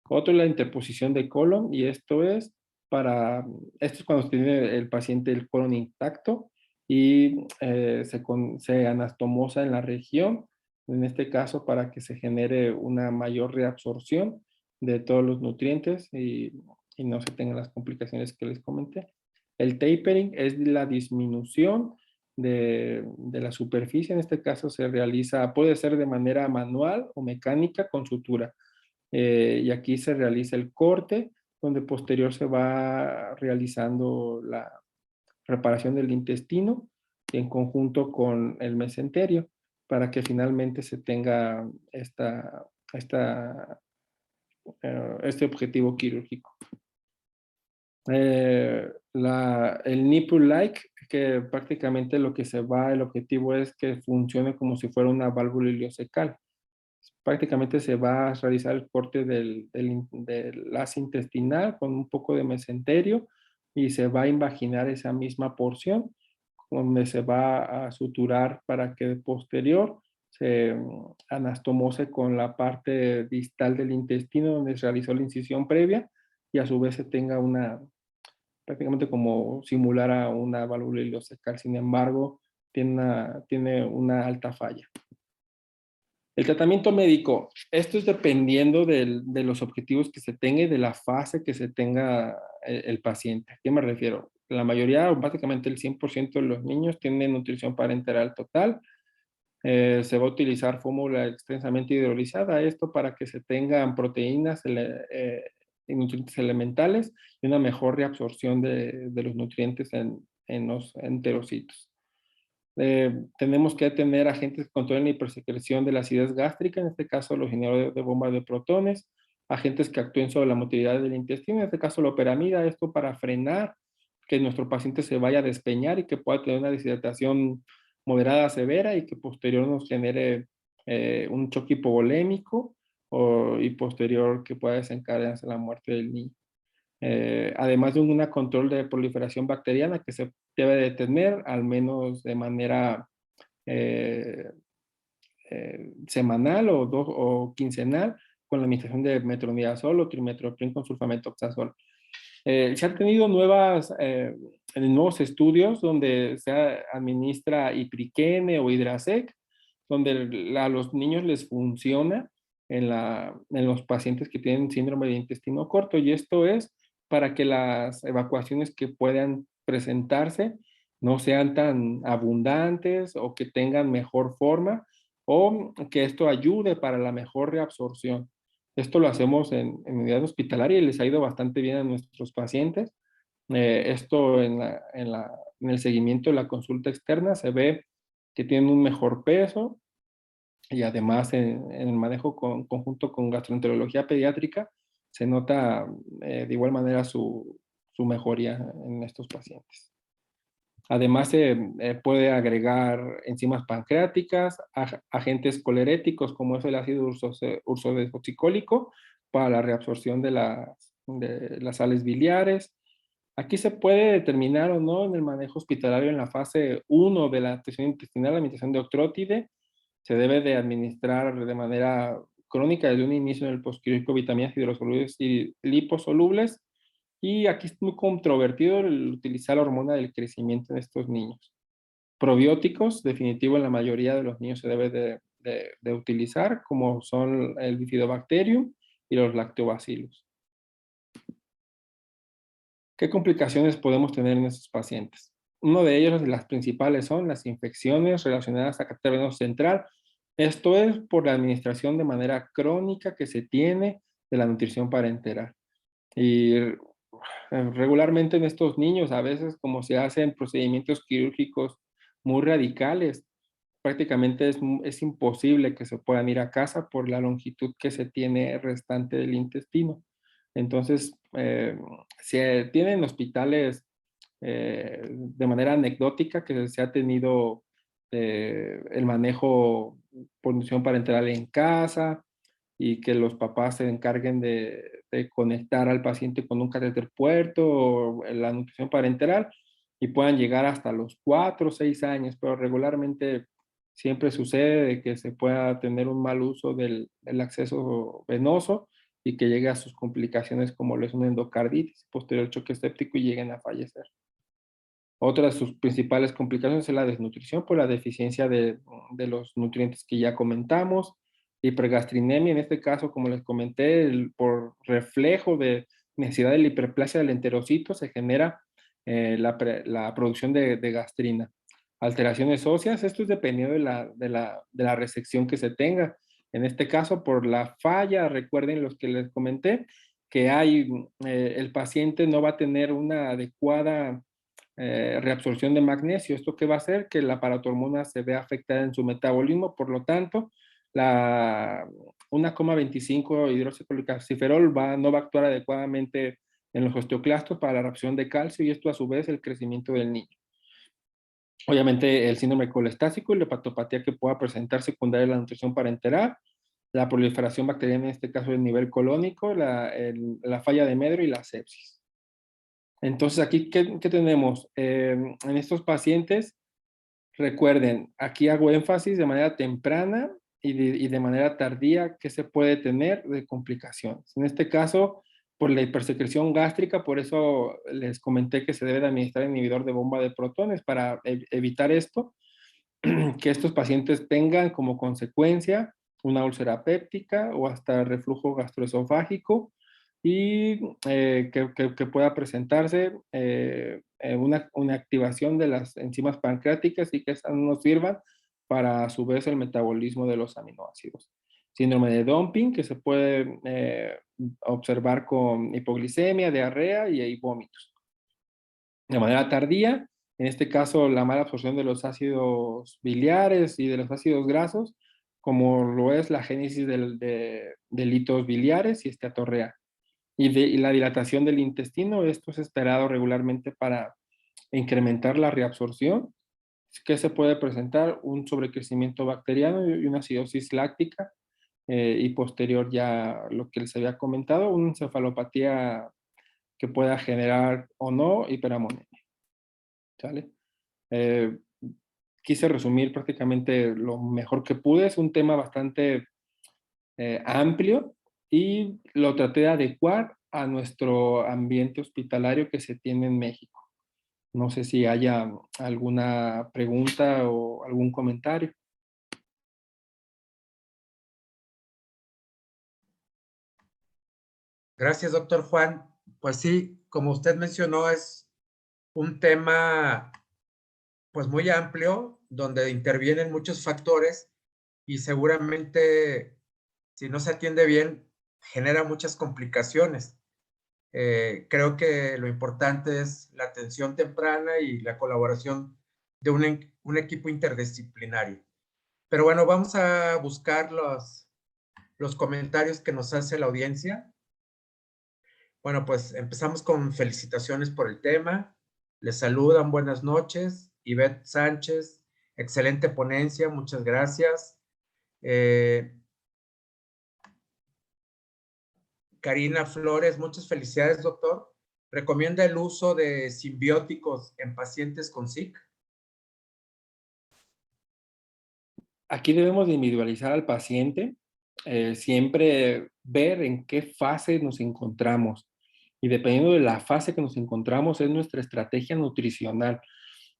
Otro es la interposición de colon, y esto es cuando tiene el paciente el colon intacto y se anastomosa en la región, en este caso para que se genere una mayor reabsorción de todos los nutrientes y no se tengan las complicaciones que les comenté. El tapering es la disminución de la superficie, en este caso puede ser de manera manual o mecánica con sutura. Y aquí se realiza el corte, donde posterior se va realizando la reparación del intestino en conjunto con el mesenterio para que finalmente se tenga este objetivo quirúrgico. El nipple-like, que prácticamente el objetivo es que funcione como si fuera una válvula ileocecal. Prácticamente se va a realizar el corte del asa intestinal con un poco de mesenterio y se va a invaginar esa misma porción donde se va a suturar para que posterior se anastomose con la parte distal del intestino donde se realizó la incisión previa y a su vez se tenga prácticamente como simular a una válvula ileocecal. Sin embargo, tiene una alta falla. El tratamiento médico, esto es dependiendo de los objetivos que se tenga y de la fase que se tenga el paciente. ¿A qué me refiero? La mayoría, o básicamente el 100% de los niños tienen nutrición parenteral total. Se va a utilizar fórmula extensamente hidrolizada, esto para que se tengan proteínas y nutrientes elementales y una mejor reabsorción de los nutrientes en los enterocitos. Tenemos que tener agentes que controlen la hipersecreción de la acidez gástrica, en este caso los generadores de bomba de protones, agentes que actúen sobre la motilidad del intestino, en este caso la loperamida, esto para frenar que nuestro paciente se vaya a despeñar y que pueda tener una deshidratación moderada a severa y que posterior nos genere un choque hipovolémico y posterior que pueda desencadenarse la muerte del niño. Además de un control de proliferación bacteriana que se debe de tener al menos de manera semanal o quincenal con la administración de metronidazol o trimetoprim con sulfamethoxazol. Se han tenido nuevos estudios donde se administra ipriquene o hidrasec, donde a los niños les funciona en los pacientes que tienen síndrome de intestino corto, y esto es para que las evacuaciones que puedan presentarse no sean tan abundantes o que tengan mejor forma o que esto ayude para la mejor reabsorción. Esto lo hacemos en unidad hospitalaria y les ha ido bastante bien a nuestros pacientes. Esto en el seguimiento de la consulta externa se ve que tienen un mejor peso y además en el manejo conjunto con gastroenterología pediátrica se nota de igual manera su mejoría en estos pacientes. Además, se puede agregar enzimas pancreáticas, agentes coleréticos como es el ácido ursodesoxicólico para la reabsorción de las sales biliares. Aquí se puede determinar o no en el manejo hospitalario en la fase 1 de la nutrición intestinal, la administración de octrótide. Se debe de administrar de manera crónica desde un inicio en el postquirúrgico vitaminas hidrosolubles y liposolubles. Y aquí es muy controvertido el utilizar la hormona del crecimiento en estos niños. Probióticos, definitivo en la mayoría de los niños se debe de utilizar, como son el Bifidobacterium y los lactobacilos. ¿Qué complicaciones podemos tener en estos pacientes? Uno de ellos, las principales, son las infecciones relacionadas a catéter venoso central. Esto es por la administración de manera crónica que se tiene de la nutrición parenteral. Y regularmente en estos niños, a veces como se hacen procedimientos quirúrgicos muy radicales, prácticamente es imposible que se puedan ir a casa por la longitud que se tiene restante del intestino. Entonces, se tienen hospitales de manera anecdótica que se ha tenido el manejo por nutrición parenteral en casa y que los papás se encarguen de conectar al paciente con un catéter puerto o la nutrición parenteral y puedan llegar hasta los 4 o 6 años, pero regularmente siempre sucede de que se pueda tener un mal uso del acceso venoso y que llegue a sus complicaciones como lo es una endocarditis, posterior choque séptico y lleguen a fallecer. Otra de sus principales complicaciones es la desnutrición por la deficiencia de los nutrientes que ya comentamos. Hipergastrinemia, en este caso, como les comenté, por reflejo de necesidad de la hiperplasia del enterocito, se genera la producción de gastrina. Alteraciones óseas, esto es dependiendo de la resección que se tenga. En este caso, por la falla, recuerden los que les comenté, que el paciente no va a tener una adecuada reabsorción de magnesio. ¿Esto qué va a hacer? Que la paratormona se vea afectada en su metabolismo, por lo tanto, 1,25 hidroxicalciferol no va a actuar adecuadamente en los osteoclastos para la reabsorción de calcio y esto a su vez el crecimiento del niño. Obviamente el síndrome colestásico y la hepatopatía que pueda presentar secundaria a la nutrición parenteral, la proliferación bacteriana en este caso de nivel colónico, la falla de Medro y la sepsis. Entonces, aquí, ¿qué tenemos? En estos pacientes, recuerden, aquí hago énfasis de manera temprana y de manera tardía que se puede tener de complicaciones. En este caso, por la hipersecreción gástrica, por eso les comenté que se debe de administrar inhibidor de bomba de protones para evitar esto, que estos pacientes tengan como consecuencia una úlcera péptica o hasta reflujo gastroesofágico y que pueda presentarse una activación de las enzimas pancreáticas y que esas nos sirvan para a su vez el metabolismo de los aminoácidos. Síndrome de dumping que se puede observar con hipoglicemia, diarrea y vómitos. De manera tardía, en este caso la mala absorción de los ácidos biliares y de los ácidos grasos, como lo es la génesis de litos biliares y esteatorrea. Y la dilatación del intestino, esto es esperado regularmente para incrementar la reabsorción, que se puede presentar un sobrecrecimiento bacteriano y una acidosis láctica, y posterior ya lo que les había comentado, una encefalopatía que pueda generar o no hiperamonemia. ¿Sale? Quise resumir prácticamente lo mejor que pude, es un tema bastante amplio y lo traté de adecuar a nuestro ambiente hospitalario que se tiene en México. No sé si haya alguna pregunta o algún comentario. Gracias, doctor Juan. Pues sí, como usted mencionó, es un tema pues muy amplio donde intervienen muchos factores y seguramente si no se atiende bien genera muchas complicaciones. Creo que lo importante es la atención temprana y la colaboración de un equipo interdisciplinario. Pero bueno, vamos a buscar los comentarios que nos hace la audiencia. Bueno, pues empezamos con felicitaciones por el tema. Les saludan, buenas noches. Ivette Sánchez, excelente ponencia, muchas gracias. Karina Flores, muchas felicidades, doctor. ¿Recomienda el uso de simbióticos en pacientes con SIC? Aquí debemos de individualizar al paciente, siempre ver en qué fase nos encontramos. Y dependiendo de la fase que nos encontramos, es nuestra estrategia nutricional.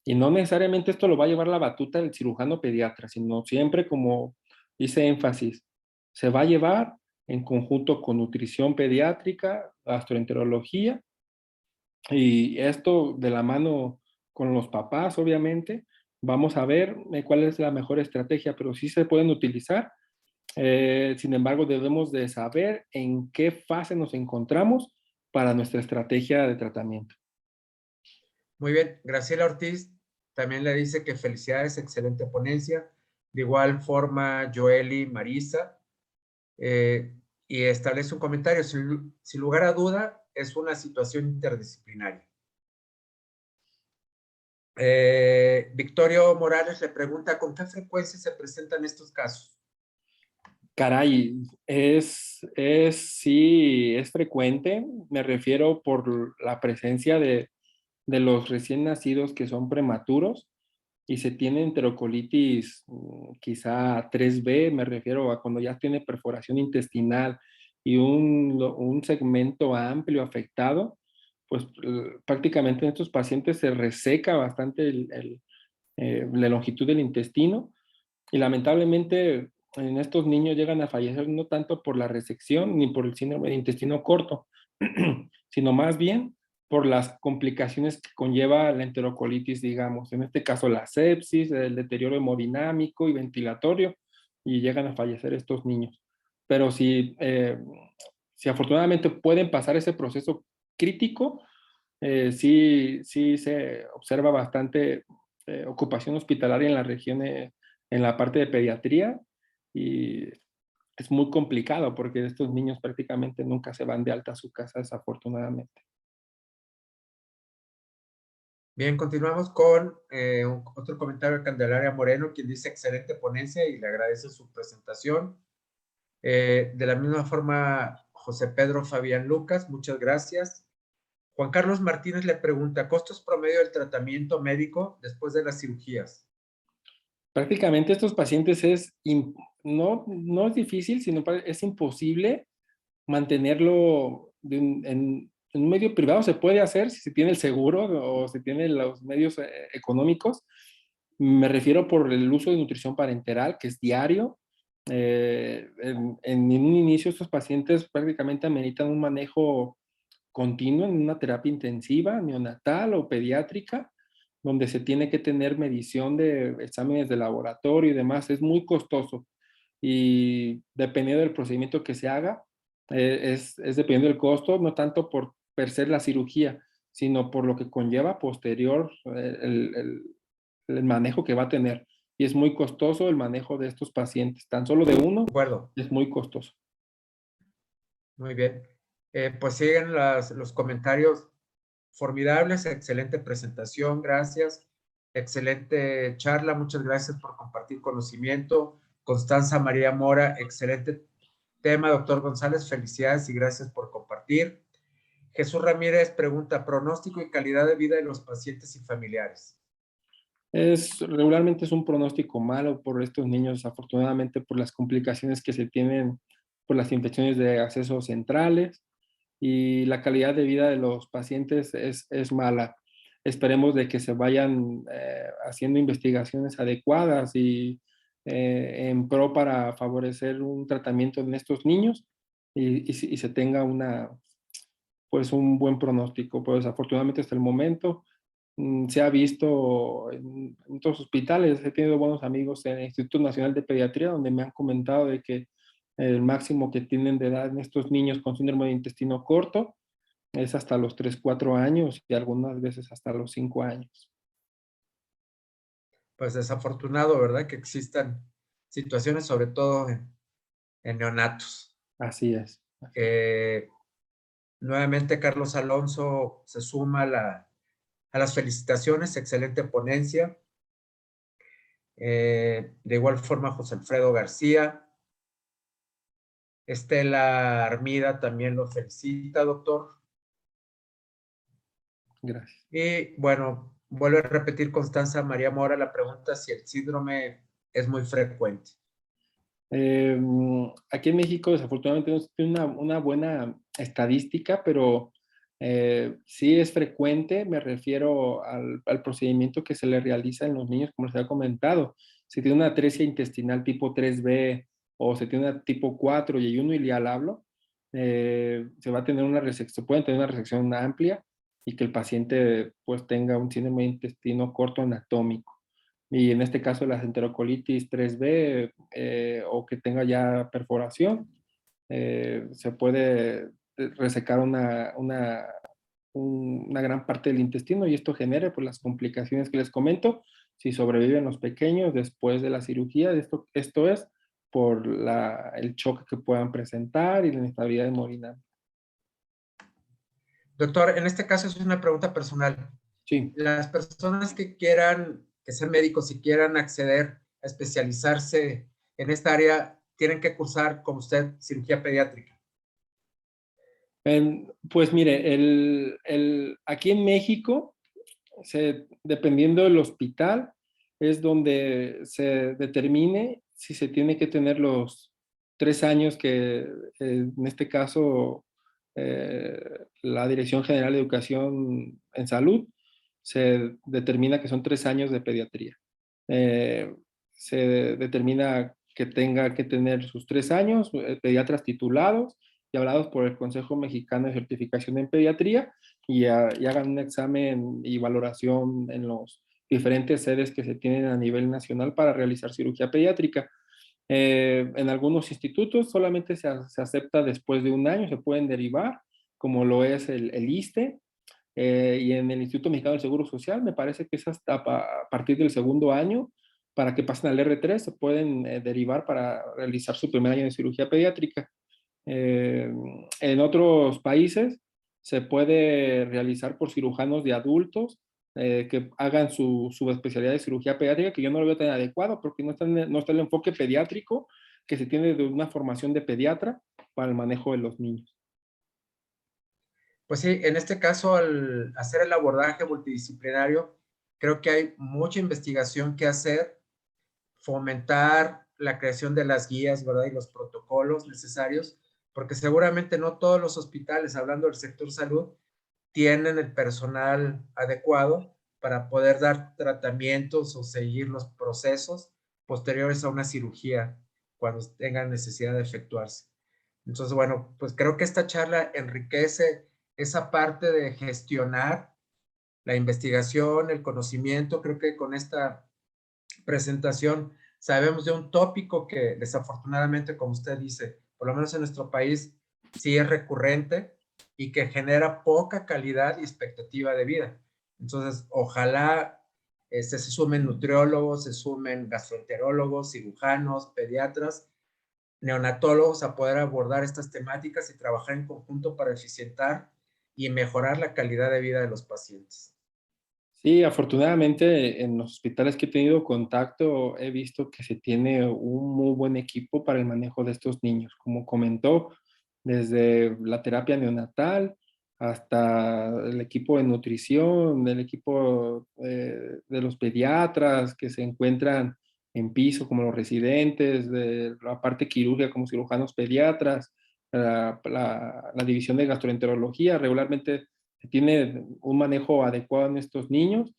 Y no necesariamente esto lo va a llevar la batuta del cirujano pediatra, sino siempre, como hice énfasis, se va a llevar en conjunto con nutrición pediátrica, gastroenterología, y esto de la mano con los papás, obviamente. Vamos a ver cuál es la mejor estrategia, pero sí se pueden utilizar. Sin embargo, debemos de saber en qué fase nos encontramos para nuestra estrategia de tratamiento. Muy bien, Graciela Ortiz también le dice que felicidades, excelente ponencia. De igual forma, Joeli Marisa, y establece un comentario, sin lugar a duda, es una situación interdisciplinaria. Victorio Morales le pregunta, ¿con qué frecuencia se presentan estos casos? Caray, sí, es frecuente. Me refiero por la presencia de los recién nacidos que son prematuros y se tiene enterocolitis quizá 3B, me refiero a cuando ya tiene perforación intestinal y un segmento amplio afectado, pues prácticamente en estos pacientes se reseca bastante la longitud del intestino y lamentablemente en estos niños llegan a fallecer no tanto por la resección ni por el síndrome de intestino corto, sino más bien por las complicaciones que conlleva la enterocolitis, digamos, en este caso la sepsis, el deterioro hemodinámico y ventilatorio, y llegan a fallecer estos niños. Pero si afortunadamente pueden pasar ese proceso crítico, sí se observa bastante ocupación hospitalaria en la región, en la parte de pediatría, y es muy complicado porque estos niños prácticamente nunca se van de alta a su casa, desafortunadamente. Bien, continuamos con otro comentario de Candelaria Moreno, quien dice excelente ponencia y le agradece su presentación. De la misma forma, José Pedro Fabián Lucas, muchas gracias. Juan Carlos Martínez le pregunta, ¿costos promedio del tratamiento médico después de las cirugías? Prácticamente estos pacientes no es difícil, sino es imposible mantenerlo en un medio privado. Se puede hacer si se tiene el seguro o se tiene los medios económicos. Me refiero por el uso de nutrición parenteral, que es diario. En un inicio estos pacientes prácticamente ameritan un manejo continuo en una terapia intensiva, neonatal o pediátrica, donde se tiene que tener medición de exámenes de laboratorio y demás. Es muy costoso y dependiendo del procedimiento que se haga, es dependiendo del costo, no tanto por per se la cirugía, sino por lo que conlleva posterior el manejo que va a tener. Y es muy costoso el manejo de estos pacientes, tan solo de uno, De acuerdo, es muy costoso. muy bien. Pues siguen los comentarios formidables, excelente presentación, gracias. Excelente charla, muchas gracias por compartir conocimiento. Constanza María Mora, excelente tema, doctor González, felicidades y gracias por compartir. Jesús Ramírez pregunta, pronóstico y calidad de vida de los pacientes y familiares. Regularmente es un pronóstico malo por estos niños, afortunadamente por las complicaciones que se tienen por las infecciones de accesos centrales, y la calidad de vida de los pacientes es mala. Esperemos de que se vayan haciendo investigaciones adecuadas y en pro para favorecer un tratamiento en estos niños y se tenga pues un buen pronóstico. Pues afortunadamente hasta el momento se ha visto en otros hospitales. He tenido buenos amigos en el Instituto Nacional de Pediatría donde me han comentado de que el máximo que tienen de edad en estos niños con síndrome de intestino corto es hasta los 3 4 años y algunas veces hasta los 5 años. Pues desafortunado, ¿verdad? Que existan situaciones, sobre todo en neonatos. Así es. Nuevamente, Carlos Alonso se suma a las felicitaciones, excelente ponencia. De igual forma, José Alfredo García. Estela Armida también lo felicita, doctor. Gracias. Y bueno, vuelvo a repetir, Constanza María Mora, la pregunta si el síndrome es muy frecuente. Aquí en México desafortunadamente no se tiene una buena estadística, pero sí es frecuente. Me refiero al procedimiento que se le realiza en los niños, como les había comentado. Si tiene una atresia intestinal tipo 3B o se tiene una tipo 4 y uno ileal hablo, se va a tener una resección, se puede tener una resección amplia y que el paciente pues tenga un síndrome de intestino corto anatómico. Y en este caso la enterocolitis 3B o que tenga ya perforación, se puede resecar una gran parte del intestino y esto genera pues, las complicaciones que les comento si sobreviven los pequeños después de la cirugía. Esto es por el choque que puedan presentar y la inestabilidad hemodinámica. Doctor, en este caso es una pregunta personal. Sí. Las personas que quieran, que sean médicos y quieran acceder a especializarse en esta área, tienen que cursar, como usted, cirugía pediátrica. Pues mire, aquí en México, dependiendo del hospital, es donde se determine si se tiene que tener los 3 años que en este caso la Dirección General de Educación en Salud se determina que son 3 años de pediatría. Eh, Se determina que tenga que tener sus 3 años, pediatras titulados y hablados por el Consejo Mexicano de Certificación en Pediatría y hagan un examen y valoración en los diferentes sedes que se tienen a nivel nacional para realizar cirugía pediátrica. En algunos institutos solamente se acepta después de un año, se pueden derivar, como lo es el ISSSTE, y en el Instituto Mexicano del Seguro Social, me parece que es hasta a partir del segundo año, para que pasen al R3, se pueden derivar para realizar su primer año de cirugía pediátrica. En otros países se puede realizar por cirujanos de adultos que hagan su especialidad de cirugía pediátrica, que yo no lo veo tan adecuado porque no está el enfoque pediátrico que se tiene de una formación de pediatra para el manejo de los niños. Pues sí, en este caso, al hacer el abordaje multidisciplinario, creo que hay mucha investigación que hacer, fomentar la creación de las guías, ¿verdad? Y los protocolos necesarios, porque seguramente no todos los hospitales, hablando del sector salud, tienen el personal adecuado para poder dar tratamientos o seguir los procesos posteriores a una cirugía cuando tengan necesidad de efectuarse. Entonces, bueno, pues creo que esta charla enriquece esa parte de gestionar la investigación, el conocimiento. Creo que con esta presentación sabemos de un tópico que desafortunadamente, como usted dice, por lo menos en nuestro país, sí es recurrente y que genera poca calidad y expectativa de vida. Entonces, ojalá se sumen nutriólogos, se sumen gastroenterólogos, cirujanos, pediatras, neonatólogos a poder abordar estas temáticas y trabajar en conjunto para eficientar y mejorar la calidad de vida de los pacientes. Sí, afortunadamente en los hospitales que he tenido contacto he visto que se tiene un muy buen equipo para el manejo de estos niños. Como comentó, desde la terapia neonatal hasta el equipo de nutrición, el equipo de los pediatras que se encuentran en piso como los residentes, de la parte quirúrgica como cirujanos pediatras, la división de gastroenterología. Regularmente se tiene un manejo adecuado en estos niños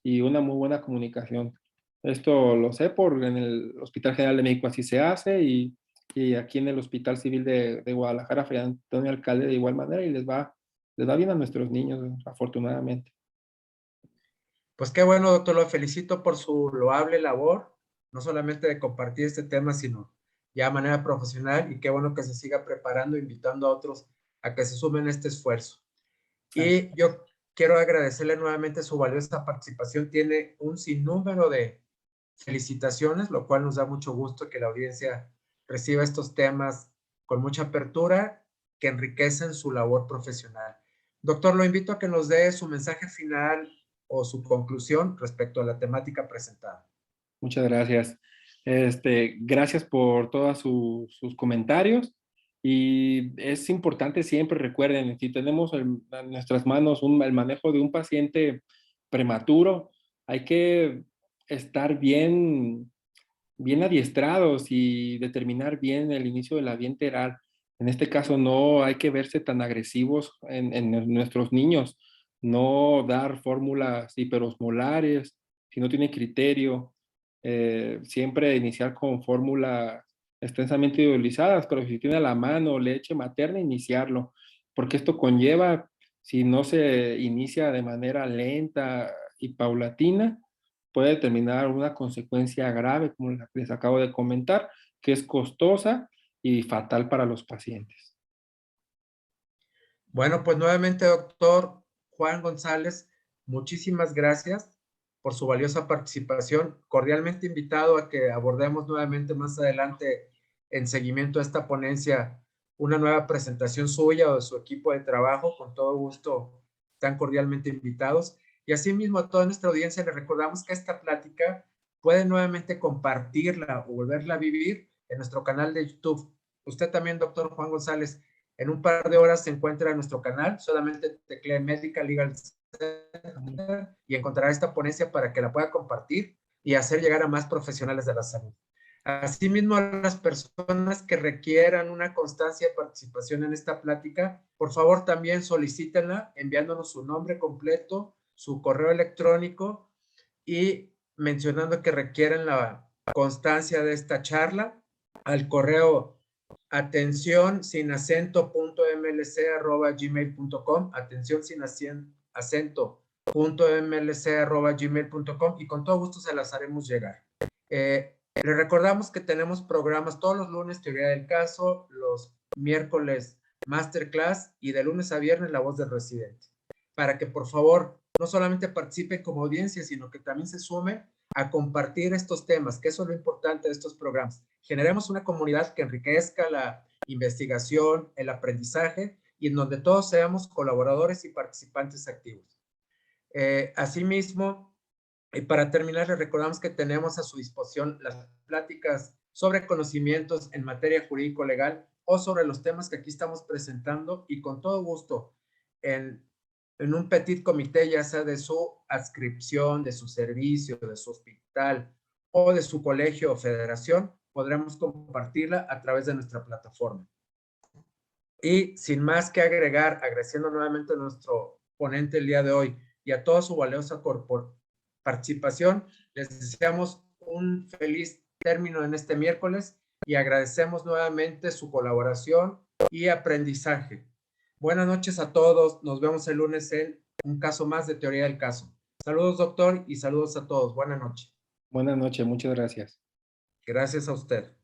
y una muy buena comunicación. Esto lo sé porque en el Hospital General de México así se hace y aquí en el Hospital Civil de Guadalajara, Fray Antonio Alcalde, de igual manera, y les va bien a nuestros niños, afortunadamente. Pues qué bueno, doctor, lo felicito por su loable labor, no solamente de compartir este tema, sino ya de manera profesional, y qué bueno que se siga preparando, invitando a otros a que se sumen a este esfuerzo. Y yo quiero agradecerle nuevamente su valiosa participación. Tiene un sinnúmero de felicitaciones, lo cual nos da mucho gusto que la audiencia reciba estos temas con mucha apertura que enriquecen su labor profesional. Doctor, lo invito a que nos dé su mensaje final o su conclusión respecto a la temática presentada. Muchas gracias. Gracias por todos sus comentarios. Y es importante siempre, recuerden, si tenemos en nuestras manos el manejo de un paciente prematuro, hay que estar bien adiestrados y determinar bien el inicio de la vía enteral. En este caso no hay que verse tan agresivos en nuestros niños, no dar fórmulas hiperosmolares si no tiene criterio, siempre iniciar con fórmulas extensamente idealizadas, pero si tiene a la mano leche materna, iniciarlo, porque esto conlleva, si no se inicia de manera lenta y paulatina, puede terminar una consecuencia grave, como la que les acabo de comentar, que es costosa y fatal para los pacientes. Bueno, pues nuevamente, doctor Juan González, muchísimas gracias por su valiosa participación. Cordialmente invitado a que abordemos nuevamente más adelante, en seguimiento a esta ponencia, una nueva presentación suya o de su equipo de trabajo. Con todo gusto, están cordialmente invitados. Y asimismo, a toda nuestra audiencia le recordamos que esta plática puede nuevamente compartirla o volverla a vivir en nuestro canal de YouTube. Usted también, doctor Juan González, en un par de horas se encuentra en nuestro canal. Solamente teclee Medical Legal Center y encontrará esta ponencia para que la pueda compartir y hacer llegar a más profesionales de la salud. Asimismo, a las personas que requieran una constancia de participación en esta plática, por favor también solicítenla enviándonos su nombre completo, su correo electrónico y mencionando que requieren la constancia de esta charla al correo atención sin acento punto mlc@gmail.com, atención sin acento punto mlc@gmail.com, y con todo gusto se las haremos llegar. Les recordamos que tenemos programas todos los lunes, teoría del caso, los miércoles masterclass y de lunes a viernes la voz del residente, para que por favor no solamente participen como audiencia, sino que también se sumen a compartir estos temas, que eso es lo importante de estos programas. Generemos una comunidad que enriquezca la investigación, el aprendizaje, y en donde todos seamos colaboradores y participantes activos. Asimismo, y para terminar, les recordamos que tenemos a su disposición las pláticas sobre conocimientos en materia jurídico-legal o sobre los temas que aquí estamos presentando, y con todo gusto, en un petit comité, ya sea de su adscripción, de su servicio, de su hospital o de su colegio o federación, podremos compartirla a través de nuestra plataforma. Y sin más que agregar, agradeciendo nuevamente a nuestro ponente el día de hoy y a toda su valiosa participación, les deseamos un feliz término en este miércoles y agradecemos nuevamente su colaboración y aprendizaje. Buenas noches a todos. Nos vemos el lunes en un caso más de Teoría del Caso. Saludos, doctor, y saludos a todos. Buenas noches. Buenas noches, muchas gracias. Gracias a usted.